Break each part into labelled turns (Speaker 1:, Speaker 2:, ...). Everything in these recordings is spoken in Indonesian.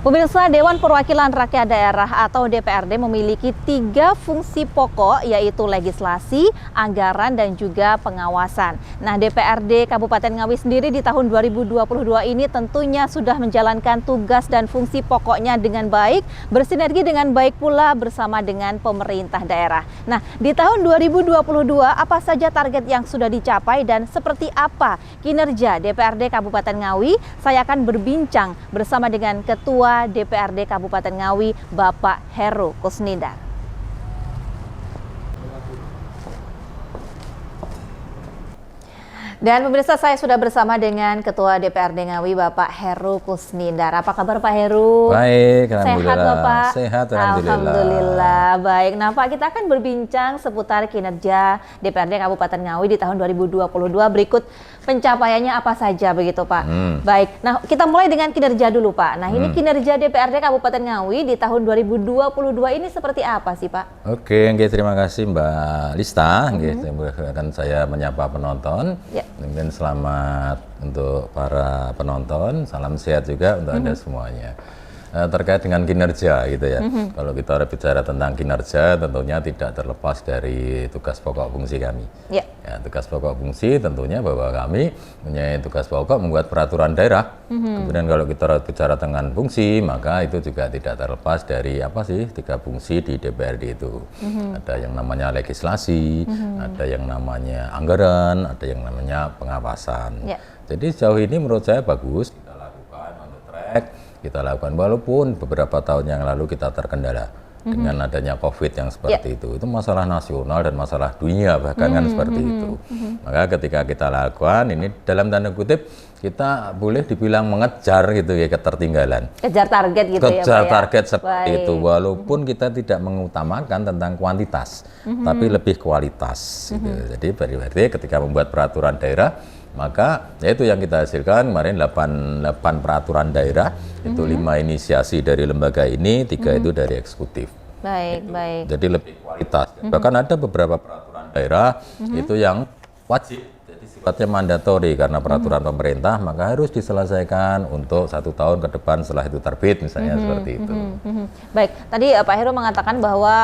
Speaker 1: Pemirsa, Dewan Perwakilan Rakyat Daerah atau DPRD memiliki 3 fungsi pokok, yaitu legislasi, anggaran, dan juga pengawasan. Nah, DPRD Kabupaten Ngawi sendiri di tahun 2022 ini tentunya sudah menjalankan tugas dan fungsi pokoknya dengan baik, bersinergi dengan baik pula bersama dengan pemerintah daerah. Nah, di tahun 2022, apa saja target yang sudah dicapai dan seperti apa kinerja DPRD Kabupaten Ngawi? Saya akan berbincang bersama dengan Ketua DPRD Kabupaten Ngawi, Bapak Heru Kusnindar. Dan pemirsa, saya sudah bersama dengan Ketua DPRD Ngawi, Bapak Heru Kusnindar. Apa kabar Pak Heru?
Speaker 2: Baik, alhamdulillah.
Speaker 1: Sehat Bapak?
Speaker 2: Sehat, alhamdulillah.
Speaker 1: Alhamdulillah. Baik, nah Pak, kita akan berbincang seputar kinerja DPRD Kabupaten Ngawi di tahun 2022. Berikut pencapaiannya apa saja begitu Pak? Baik, nah kita mulai dengan kinerja dulu Pak. Nah ini kinerja DPRD Kabupaten Ngawi di tahun 2022 ini seperti apa sih Pak?
Speaker 2: Oke, terima kasih Mbak Lista. Dan saya menyapa penonton.
Speaker 1: Ya.
Speaker 2: Dan selamat untuk para penonton, salam sehat juga untuk Anda semuanya. Terkait dengan kinerja gitu ya, kalau kita bicara tentang kinerja tentunya tidak terlepas dari tugas pokok fungsi kami. Ya, tugas pokok fungsi tentunya bahwa kami punya tugas pokok membuat peraturan daerah. Kemudian kalau kita bicara tentang fungsi, maka itu juga tidak terlepas dari apa sih 3 fungsi di DPRD itu. Ada yang namanya legislasi, ada yang namanya anggaran, ada yang namanya pengawasan. Jadi sejauh ini menurut saya bagus, kita lakukan on the track. Kita lakukan walaupun beberapa tahun yang lalu kita terkendala dengan adanya COVID yang seperti itu masalah nasional dan masalah dunia bahkan kan seperti itu. Maka ketika kita lakukan ini dalam tanda kutip kita boleh dibilang mengejar gitu ya ketertinggalan.
Speaker 1: Kejar target gitu ya Pak.
Speaker 2: Kejar target seperti itu walaupun kita tidak mengutamakan tentang kuantitas tapi lebih kualitas. Gitu. Jadi berarti ketika membuat peraturan daerah maka yaitu yang kita hasilkan kemarin 8 peraturan daerah, itu 5 inisiasi dari lembaga ini, 3 itu dari eksekutif.
Speaker 1: Baik, gitu. Baik.
Speaker 2: Jadi lebih kualitas. Bahkan ada beberapa peraturan daerah itu yang wajib, jadi sifatnya mandatori karena peraturan pemerintah, maka harus diselesaikan untuk 1 tahun ke depan setelah itu terbit misalnya seperti itu.
Speaker 1: Baik, tadi Pak Heru mengatakan bahwa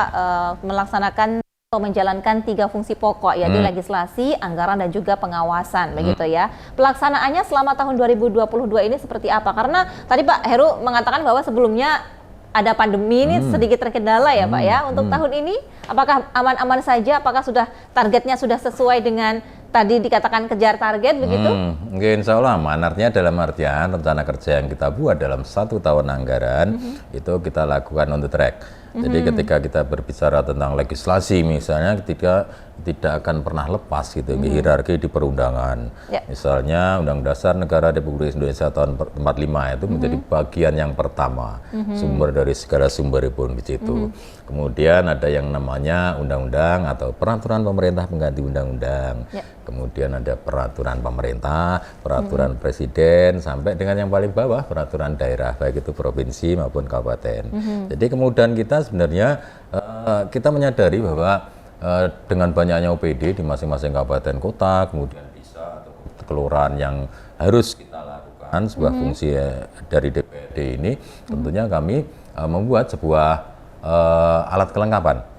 Speaker 1: melaksanakan menjalankan 3 fungsi pokok, yaitu legislasi, anggaran, dan juga pengawasan, begitu ya. Pelaksanaannya selama tahun 2022 ini seperti apa? Karena tadi Pak Heru mengatakan bahwa sebelumnya ada pandemi ini sedikit terkendala ya Pak ya. Untuk tahun ini apakah aman-aman saja? Apakah sudah targetnya sudah sesuai dengan tadi dikatakan kejar target begitu?
Speaker 2: Insya Allah aman. Artinya dalam artian rencana kerja yang kita buat dalam 1 tahun anggaran itu kita lakukan on the track. Jadi ketika kita berbicara tentang legislasi misalnya tidak akan pernah lepas gitu hierarki di perundangan. Misalnya Undang Dasar Negara Republik Indonesia tahun 45 itu menjadi bagian yang pertama sumber dari segala sumber pun di situ. Kemudian ada yang namanya undang-undang atau peraturan pemerintah pengganti undang-undang. Kemudian ada peraturan pemerintah, peraturan presiden, sampai dengan yang paling bawah peraturan daerah, baik itu provinsi maupun kabupaten. Jadi kemudian kita sebenarnya kita menyadari bahwa dengan banyaknya OPD di masing-masing kabupaten kota, kemudian bisa atau kelurahan yang harus kita lakukan sebuah fungsi dari DPRD ini, tentunya kami membuat sebuah alat kelengkapan.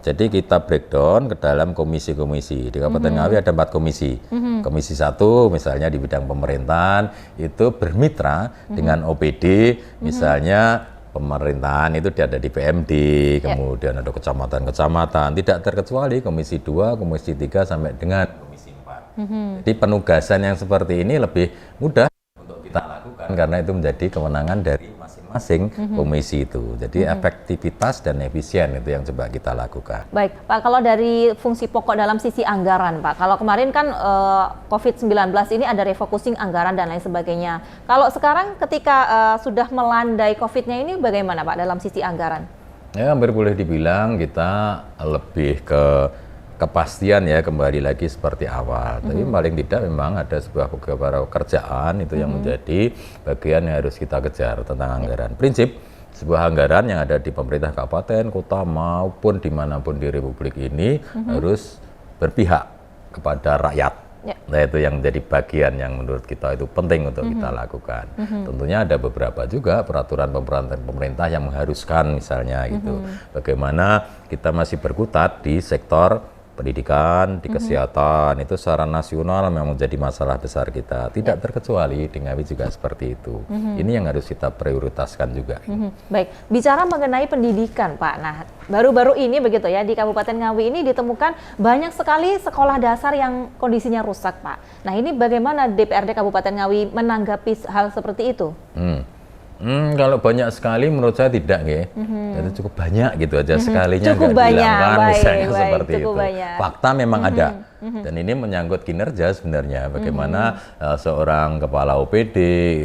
Speaker 2: Jadi kita breakdown ke dalam komisi-komisi. Di Kabupaten Ngawi ada 4 komisi. Komisi 1 misalnya di bidang pemerintahan itu bermitra dengan OPD, misalnya pemerintahan itu ada di PMD, kemudian ada kecamatan-kecamatan, tidak terkecuali komisi 2, komisi 3 sampai dengan komisi 4. Jadi penugasan yang seperti ini lebih mudah untuk kita lakukan karena itu menjadi kewenangan dari masing-masing komisi itu. Jadi efektivitas dan efisien itu yang coba kita lakukan.
Speaker 1: Baik, Pak, kalau dari fungsi pokok dalam sisi anggaran, Pak, kalau kemarin kan COVID-19 ini ada refocusing anggaran dan lain sebagainya. Kalau sekarang ketika sudah melandai COVID-nya ini bagaimana Pak dalam sisi anggaran?
Speaker 2: Ya, hampir boleh dibilang kita lebih ke kepastian ya, kembali lagi seperti awal. Tapi paling tidak memang ada sebuah pekerjaan itu yang menjadi bagian yang harus kita kejar tentang anggaran. Prinsip sebuah anggaran yang ada di pemerintah kabupaten, kota maupun dimanapun di Republik ini harus berpihak kepada rakyat. Nah itu yang menjadi bagian yang menurut kita itu penting untuk kita lakukan. Tentunya ada beberapa juga peraturan pemerintah yang mengharuskan misalnya gitu. Bagaimana kita masih berkutat di sektor pendidikan, di kesehatan, itu secara nasional memang menjadi masalah besar kita. Tidak terkecuali di Ngawi juga seperti itu. Ini yang harus kita prioritaskan juga.
Speaker 1: Baik, bicara mengenai pendidikan Pak, nah baru-baru ini begitu ya, di Kabupaten Ngawi ini ditemukan banyak sekali sekolah dasar yang kondisinya rusak Pak. Nah ini bagaimana DPRD Kabupaten Ngawi menanggapi hal seperti itu?
Speaker 2: Kalau banyak sekali menurut saya tidak, itu cukup banyak gitu aja sekalinya
Speaker 1: Cukup
Speaker 2: nggak
Speaker 1: banyak,
Speaker 2: dihilangkan
Speaker 1: baik,
Speaker 2: misalnya
Speaker 1: baik,
Speaker 2: seperti
Speaker 1: cukup
Speaker 2: itu.
Speaker 1: banyak.
Speaker 2: Fakta memang ada, dan ini menyangkut kinerja sebenarnya. Bagaimana seorang kepala OPD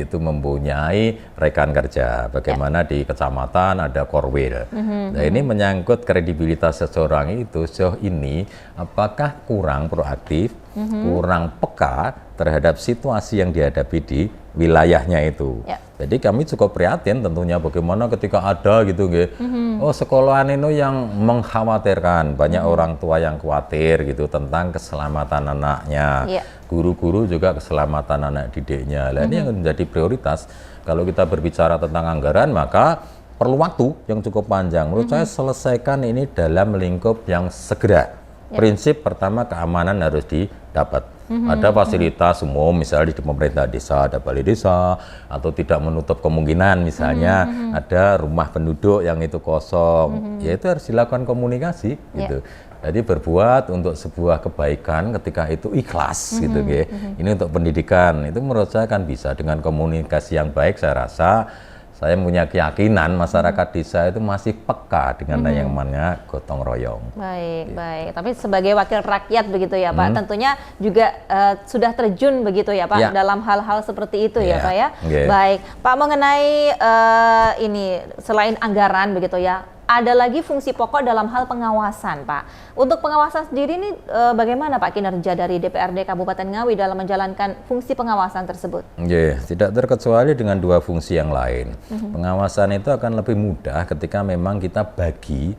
Speaker 2: itu mempunyai rekan kerja, bagaimana di kecamatan ada korwil. Nah ini menyangkut kredibilitas seseorang itu sejauh ini apakah kurang proaktif, kurang peka terhadap situasi yang dihadapi di wilayahnya itu. Jadi kami cukup prihatin tentunya bagaimana ketika ada gitu oh sekolahan itu yang mengkhawatirkan, banyak orang tua yang khawatir gitu tentang keselamatan anaknya. Guru-guru juga keselamatan anak didiknya. Nah, ini yang menjadi prioritas. Kalau kita berbicara tentang anggaran maka perlu waktu yang cukup panjang. Menurut saya selesaikan ini dalam lingkup yang segera. Prinsip pertama, keamanan harus didapat. Ada fasilitas umum, misalnya di pemerintah desa ada balai desa, atau tidak menutup kemungkinan misalnya ada rumah penduduk yang itu kosong, ya itu harus dilakukan komunikasi gitu. Jadi berbuat untuk sebuah kebaikan ketika itu ikhlas gitu Ini untuk pendidikan, itu menurut saya kan bisa dengan komunikasi yang baik. Saya rasa saya punya keyakinan masyarakat desa itu masih peka dengan yang namanya gotong royong.
Speaker 1: Baik, baik. Tapi sebagai wakil rakyat begitu ya Pak, tentunya juga sudah terjun begitu ya Pak dalam hal-hal seperti itu ya Pak ya. Baik, Pak mengenai ini selain anggaran begitu ya, ada lagi fungsi pokok dalam hal pengawasan Pak. Untuk pengawasan sendiri ini bagaimana Pak kinerja dari DPRD Kabupaten Ngawi dalam menjalankan fungsi pengawasan tersebut?
Speaker 2: Tidak terkecuali dengan dua fungsi yang lain. Pengawasan itu akan lebih mudah ketika memang kita bagi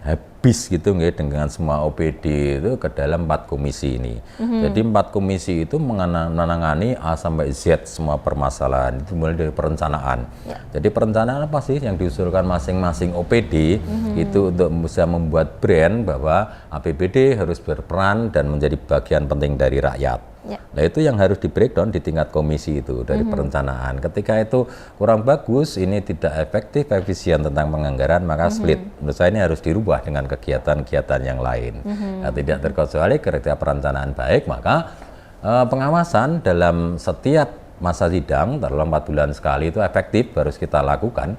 Speaker 2: habis gitu dengan semua OPD itu ke dalam 4 komisi ini. Jadi 4 komisi itu menangani A sampai Z semua permasalahan, itu mulai dari perencanaan. Jadi perencanaan apa sih yang diusulkan masing-masing OPD itu untuk bisa membuat brand bahwa APBD harus berperan dan menjadi bagian penting dari rakyat. Nah itu yang harus di breakdown di tingkat komisi itu dari perencanaan. Ketika itu kurang bagus, ini tidak efektif, efisien tentang penganggaran, maka split. Menurut saya ini harus dirubah dengan kegiatan-kegiatan yang lain. Nah, tidak terkecuali ketika perencanaan baik, maka pengawasan dalam setiap masa sidang dalam 4 bulan sekali itu efektif, harus kita lakukan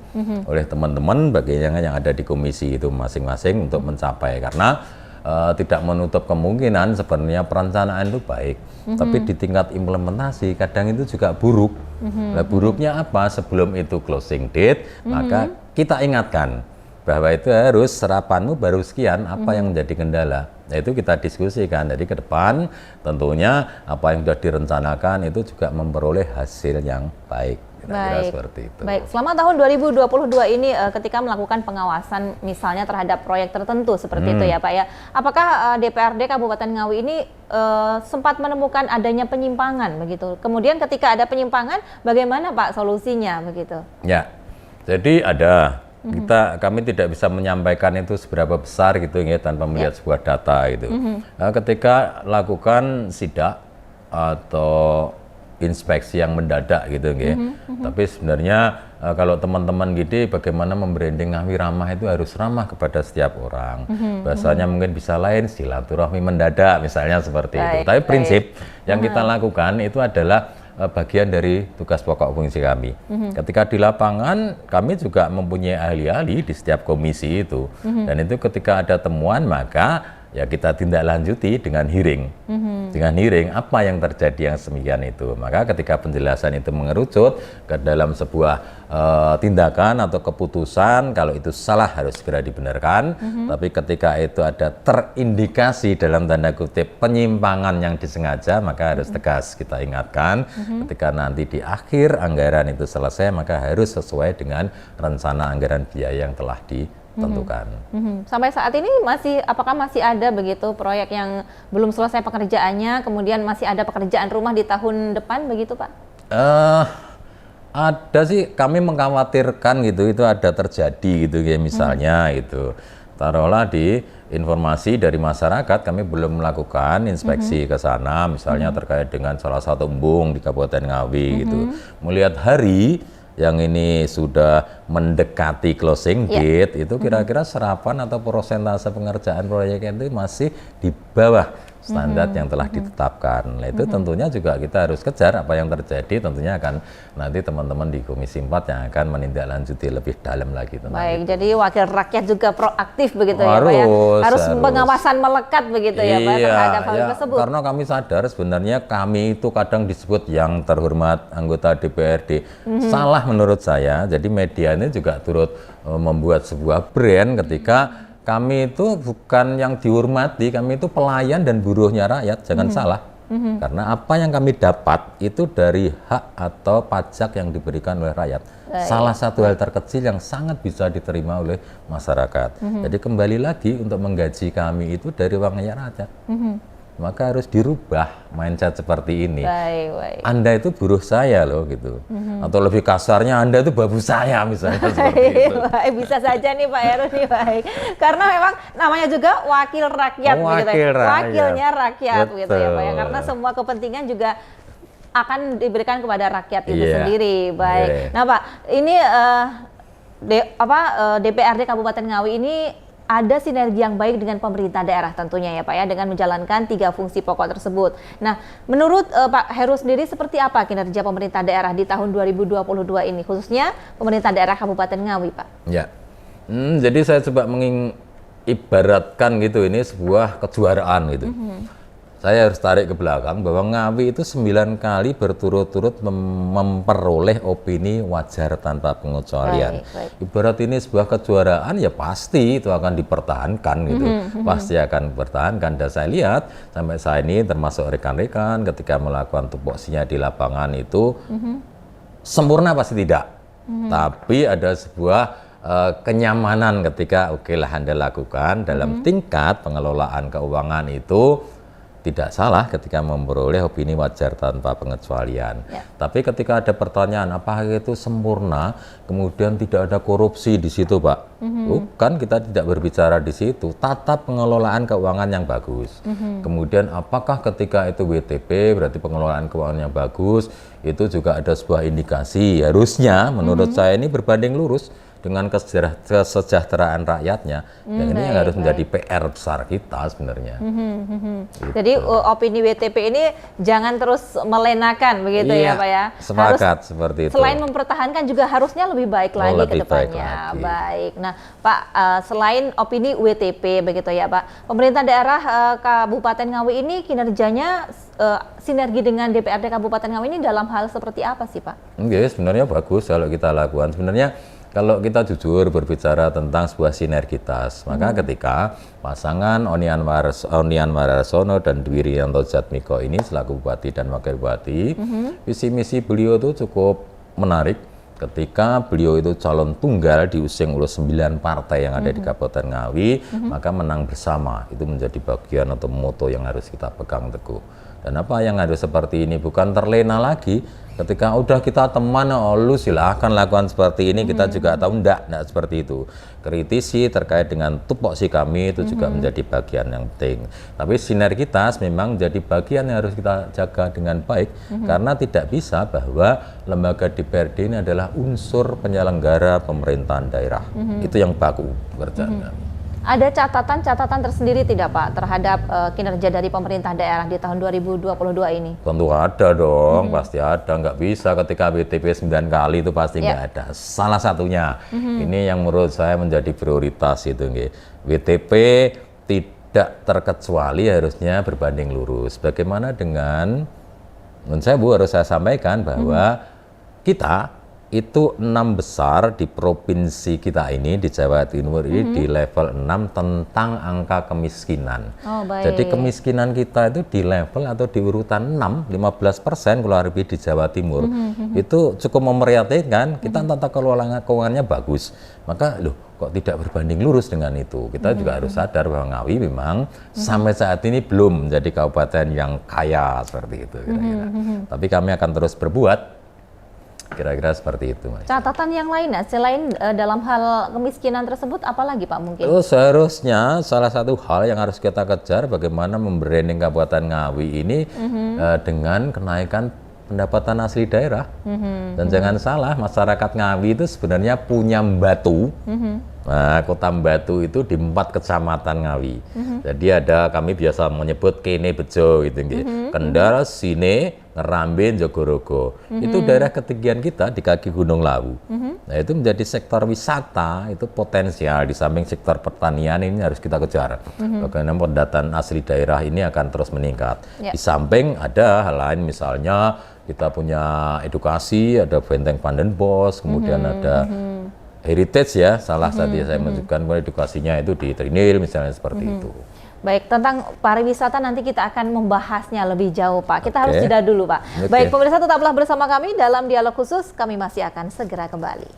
Speaker 2: oleh teman-teman bagian yang ada di komisi itu masing-masing untuk mencapai, karena tidak menutup kemungkinan sebenarnya perencanaan itu baik, tapi di tingkat implementasi kadang itu juga buruk. Nah, buruknya apa? Sebelum itu closing date, maka kita ingatkan bahwa itu harus serapanmu baru sekian, apa yang menjadi kendala. Nah, itu kita diskusikan. Jadi ke depan tentunya apa yang sudah direncanakan itu juga memperoleh hasil yang baik. Kira-kira seperti itu.
Speaker 1: Baik, selama tahun 2022 ini ketika melakukan pengawasan misalnya terhadap proyek tertentu seperti itu ya Pak ya, apakah DPRD Kabupaten Ngawi ini sempat menemukan adanya penyimpangan begitu? Kemudian ketika ada penyimpangan, bagaimana Pak solusinya begitu?
Speaker 2: Ya, jadi ada. Kami tidak bisa menyampaikan itu seberapa besar gitu ya tanpa melihat sebuah data gitu. Nah, ketika lakukan sidak atau inspeksi yang mendadak gitu tapi sebenarnya kalau teman-teman gitu bagaimana membranding Ngawi ramah itu harus ramah kepada setiap orang. Bahasanya mungkin bisa lain, silaturahmi mendadak misalnya seperti itu. Tapi prinsip yang kita lakukan itu adalah bagian dari tugas pokok fungsi kami. Ketika di lapangan kami juga mempunyai ahli-ahli di setiap komisi itu, dan itu ketika ada temuan maka ya kita tindak lanjuti dengan hearing. Dengan hearing apa yang terjadi yang semikian itu. Maka ketika penjelasan itu mengerucut ke dalam sebuah tindakan atau keputusan, kalau itu salah harus segera dibenarkan. Tapi ketika itu ada terindikasi dalam tanda kutip penyimpangan yang disengaja, maka harus tegas kita ingatkan. Ketika nanti di akhir anggaran itu selesai, maka harus sesuai dengan rencana anggaran biaya yang telah tentukan.
Speaker 1: Sampai saat ini apakah masih ada begitu proyek yang belum selesai pekerjaannya, kemudian masih ada pekerjaan rumah di tahun depan begitu Pak?
Speaker 2: Ada sih, kami mengkhawatirkan gitu, itu ada terjadi gitu ya misalnya itu. Taruhlah di informasi dari masyarakat, kami belum melakukan inspeksi ke sana, misalnya terkait dengan salah satu embung di Kabupaten Ngawi gitu. Melihat hari yang ini sudah mendekati closing date, itu kira-kira serapan atau persentase pengerjaan proyek itu masih di bawah standar yang telah ditetapkan. Nah, itu tentunya juga kita harus kejar apa yang terjadi, tentunya akan nanti teman-teman di Komisi 4 yang akan menindaklanjuti lebih dalam lagi tentang
Speaker 1: Baik,
Speaker 2: itu.
Speaker 1: jadi wakil rakyat juga proaktif begitu ya Pak ya? Harus pengawasan melekat begitu ya Pak terhadap hal tersebut.
Speaker 2: Karena kami sadar sebenarnya kami itu kadang disebut yang terhormat anggota DPRD. Salah menurut saya, jadi media ini juga turut membuat sebuah brand ketika kami itu bukan yang dihormati, kami itu pelayan dan buruhnya rakyat, jangan salah. Karena apa yang kami dapat itu dari hak atau pajak yang diberikan oleh rakyat. Salah satu hal terkecil yang sangat bisa diterima oleh masyarakat. Jadi kembali lagi untuk menggaji kami itu dari uangnya rakyat. Maka harus dirubah mindset seperti ini.
Speaker 1: Baik.
Speaker 2: Anda itu buruh saya loh gitu. Atau lebih kasarnya Anda itu babu saya misalnya seperti itu.
Speaker 1: Baik, bisa saja nih Pak Heru nih baik. Karena memang namanya juga wakil rakyat begitu ya. Wakilnya rakyat gitu ya Pak ya. Karena semua kepentingan juga akan diberikan kepada rakyat itu sendiri. Baik. Nah Pak, ini DPRD Kabupaten Ngawi ini ada sinergi yang baik dengan pemerintah daerah tentunya ya Pak ya, dengan menjalankan 3 fungsi pokok tersebut. Nah, menurut Pak Heru sendiri seperti apa kinerja pemerintah daerah di tahun 2022 ini, khususnya pemerintah daerah Kabupaten Ngawi Pak?
Speaker 2: Ya, jadi saya coba mengibaratkan gitu, ini sebuah kejuaraan gitu. Saya harus tarik ke belakang bahwa Ngawi itu 9 kali berturut-turut memperoleh opini wajar tanpa pengecualian. Ibarat ini sebuah kejuaraan, ya pasti itu akan dipertahankan gitu. Pasti akan dipertahankan. Dan saya lihat sampai saat ini termasuk rekan-rekan ketika melakukan tupoksinya di lapangan itu sempurna pasti tidak. Tapi ada sebuah kenyamanan ketika lah Anda lakukan dalam tingkat pengelolaan keuangan itu tidak salah ketika memperoleh opini wajar tanpa pengecualian. Tapi ketika ada pertanyaan, apakah itu sempurna, kemudian tidak ada korupsi di situ, Pak? Bukan, kita tidak berbicara di situ. Tata pengelolaan keuangan yang bagus. Kemudian apakah ketika itu WTP, berarti pengelolaan keuangan yang bagus, itu juga ada sebuah indikasi. Harusnya, menurut saya ini berbanding lurus dengan kesejahteraan rakyatnya. Yang ini yang harus menjadi PR besar kita sebenarnya. Gitu.
Speaker 1: Jadi opini WTP ini jangan terus melenakan begitu ya Pak ya.
Speaker 2: Sepakat seperti itu.
Speaker 1: Selain mempertahankan juga harusnya lebih baik lagi ke depannya. Baik. Nah Pak, selain opini WTP begitu ya Pak, pemerintah daerah Kabupaten Ngawi ini kinerjanya sinergi dengan DPRD Kabupaten Ngawi ini dalam hal seperti apa sih Pak?
Speaker 2: Sebenarnya bagus kalau kita lakukan. Sebenarnya kalau kita jujur berbicara tentang sebuah sinergitas, maka ketika pasangan Onian Wararsono dan Dwi Rianto Jatmiko ini selaku Bupati dan Wakil Bupati, visi misi beliau itu cukup menarik ketika beliau itu calon tunggal diusung oleh 9 partai yang ada di Kabupaten Ngawi, maka menang bersama. Itu menjadi bagian atau moto yang harus kita pegang teguh. Dan apa yang harus seperti ini, bukan terlena lagi ketika udah kita teman, lu silahkan lakukan seperti ini, kita juga tahu enggak seperti itu. Kritisi terkait dengan tupoksi kami itu juga menjadi bagian yang penting. Tapi sinergitas memang menjadi bagian yang harus kita jaga dengan baik, karena tidak bisa bahwa lembaga DPRD ini adalah unsur penyelenggara pemerintahan daerah. Itu yang baku pekerjaan kami.
Speaker 1: Ada catatan-catatan tersendiri tidak Pak terhadap kinerja dari pemerintah daerah di tahun 2022 ini?
Speaker 2: Tentu ada dong, pasti ada. Nggak bisa ketika WTP 9 kali itu pasti nggak ada. Salah satunya, ini yang menurut saya menjadi prioritas itu. WTP tidak terkecuali harusnya berbanding lurus. Bagaimana dengan, menurut saya Bu harus saya sampaikan bahwa kita itu 6 besar di provinsi kita ini, di Jawa Timur ini di level 6 tentang angka kemiskinan.
Speaker 1: Oh, baik.
Speaker 2: Jadi kemiskinan kita itu di level atau di urutan 6, 15% kalau lebih di Jawa Timur. Itu cukup memprihatinkan, kita tata kelola keuangannya bagus. Maka loh, kok tidak berbanding lurus dengan itu. Kita juga harus sadar bahwa Ngawi memang sampai saat ini belum menjadi kabupaten yang kaya seperti itu kira-kira. Tapi kami akan terus berbuat. Kira-kira seperti itu, Mas.
Speaker 1: Catatan yang lain, selain dalam hal kemiskinan tersebut, apalagi Pak mungkin?
Speaker 2: Seharusnya salah satu hal yang harus kita kejar bagaimana membranding Kabupaten Ngawi ini dengan kenaikan pendapatan asli daerah. Dan jangan salah, masyarakat Ngawi itu sebenarnya punya Batu. Nah, Kota Batu itu di 4 kecamatan Ngawi. Jadi ada, kami biasa menyebut Kene Bejo gitu, Kendal, Sine, Ngerambe, Jogorogo. Itu daerah ketinggian kita di kaki Gunung Lawu. Nah, itu menjadi sektor wisata, itu potensial. Di samping sektor pertanian ini harus kita kejar. Bagaimana pendataan asli daerah ini akan terus meningkat. Di samping ada hal lain, misalnya kita punya edukasi, ada Benteng Pandenbos, kemudian ada heritage ya, salah satu yang saya menunjukkan edukasinya itu di Trinil misalnya seperti itu.
Speaker 1: Baik, tentang pariwisata nanti kita akan membahasnya lebih jauh Pak. Kita harus jeda dulu Pak. Baik, pemirsa tetaplah bersama kami dalam dialog khusus, kami masih akan segera kembali.